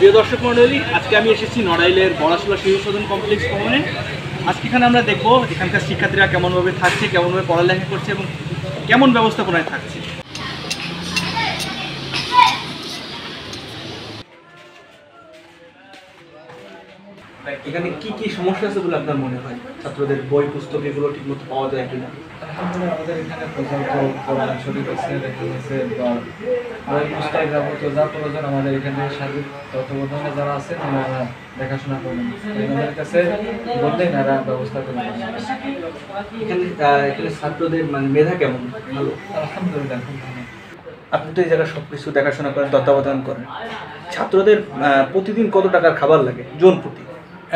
প্রিয় দর্শক মণ্ডলী, আজকে আমি এসেছি নড়াইলের বড়াশোলা শিশু সদন কমপ্লেক্স ভবনে। আজকে এখানে আমরা দেখব এখানকার শিক্ষার্থীরা কেমনভাবে থাকছে, কেমনভাবে পড়ালেখা করছে এবং কেমন ব্যবস্থাপনায় থাকছে। এখানে কি কি সমস্যা আছে বলে আপনার মনে হয়? ছাত্রদের বই পুস্তক এগুলো ঠিকমতো পাওয়া যায় কিনা? আমাদের এখানে পর্যাপ্ত শরীর আছে, বই পুস্তক যাবতীয় যা প্রয়োজন আমাদের এখানে সার্বিক তত্ত্বাবধানে যারা আছে তারা দেখাশোনা করবেন। আমাদের কাছে বললেই তারা ব্যবস্থা করে এখানে ছাত্রদের মানে মেধা কেমন? ভালো, আলহামদুলিল্লাহ, খুব ভালো। আপনি তো এই জায়গায় সব কিছু দেখাশোনা করেন, তত্ত্বাবধান করেন। ছাত্রদের প্রতিদিন কত টাকার খাবার লাগে জন প্রতি?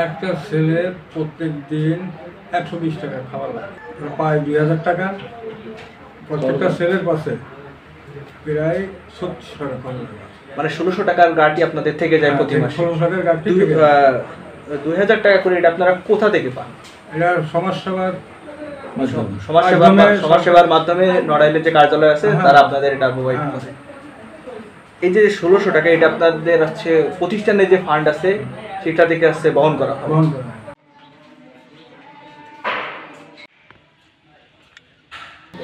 একটা ছেলের প্রত্যেক দিন 120 টাকা খাবার লাগে, প্রায় 2000 টাকা। প্রত্যেকটা ছেলের পাশে প্রায় 36 টাকা খাবার লাগে, মানে 1600 টাকার গাড়ি আপনাদের থেকে যায় প্রতি মাসে। 16 টাকার গাড়ি 2000 টাকা করে এটা আপনারা কোথা থেকে পান? এটা সমাজসেবার সমাজসেবার মাধ্যমে নড়াইলের যে কার্যালয় আছে তারা আপনাদের এটা প্রোভাইড করে। এই যে 1600 টাকা এটা আপনাদের হচ্ছে প্রতিষ্ঠানের যে ফান্ড আছে সেটা থেকে হচ্ছে বহন করা হয়।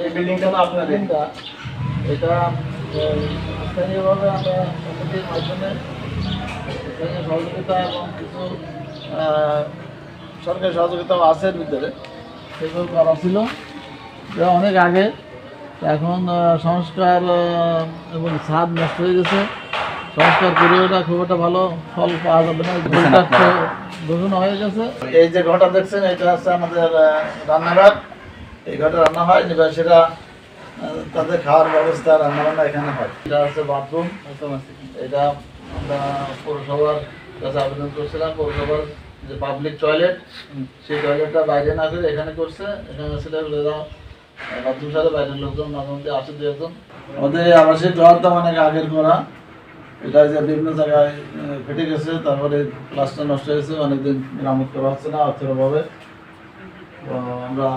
এই বিল্ডিংটা তো আপনাদের, এটা স্থানীয়ভাবে আমরা কমিটির মাধ্যমে স্থানীয় সহযোগিতা এবং কিছু সরকারি সহযোগিতাও আছে এর ভিতরে, সেগুলো করা ছিল অনেক আগে। এখন সংস্কার এবং ছাদ নষ্ট হয়ে গেছে, সংস্কার করে ওটা খুব একটা ভালো ফল পাওয়া যাবে না, ঘোষণা হয়ে গেছে। এই যে ঘরটা দেখছেন এটা হচ্ছে আমাদের রান্নাঘর। এই ঘরটা রান্না হয়, সেটা তাদের খাওয়ার ব্যবস্থা, রান্নাবান্না এখানে হয়। এটা হচ্ছে বাথরুম। এটা আমরা পৌরসভার কাছে আবেদন করছিলাম, পৌরসভার যে পাবলিক টয়লেট সেই টয়লেটটা বাইরে না করে এখানে করছে। এখানে ছেলেগুলোরা বাথরুম সাথে বাইরের লোকজন মাঝে মধ্যে আসে দু একজন। আমাদের আবাসিক ঘরটা অনেক আগের করা, এটা যে বিভিন্ন জায়গায় ফেটে গেছে, তারপরে প্লাস্টার নষ্ট হয়েছে, অনেকদিন মেরামত করা হচ্ছে না অর্থের অভাবে। তো আমরা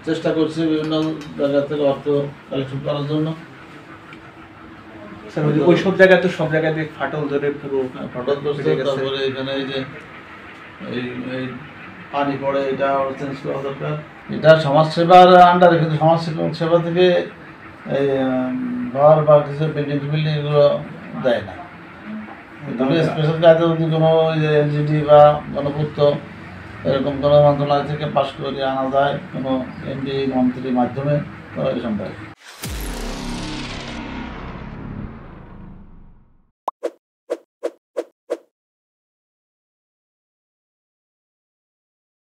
চেষ্টা করছি বিভিন্ন জায়গা থেকে অর্থ কালেকশন করার জন্য। ওই সব জায়গায় তো সব জায়গায় ফাটল ধরে পুরো ফাটল করছে। তারপরে এখানে এই যে এই পানি পড়ে, এটা চেঞ্জ করা দরকার। এটা সমাজসেবার আন্ডারে, কিন্তু সমাজসেবা থেকে এই ঘর বা কিছু বিল্ডিং এগুলো দেয় না। তবে স্পেশাল কাজে যদি কোনো এনজিডি বা গণপূর্ত এরকম কোনো মন্ত্রণালয় থেকে পাশ করে আনা যায়, কোনো এমডি মন্ত্রীর মাধ্যমে করা সম্ভব।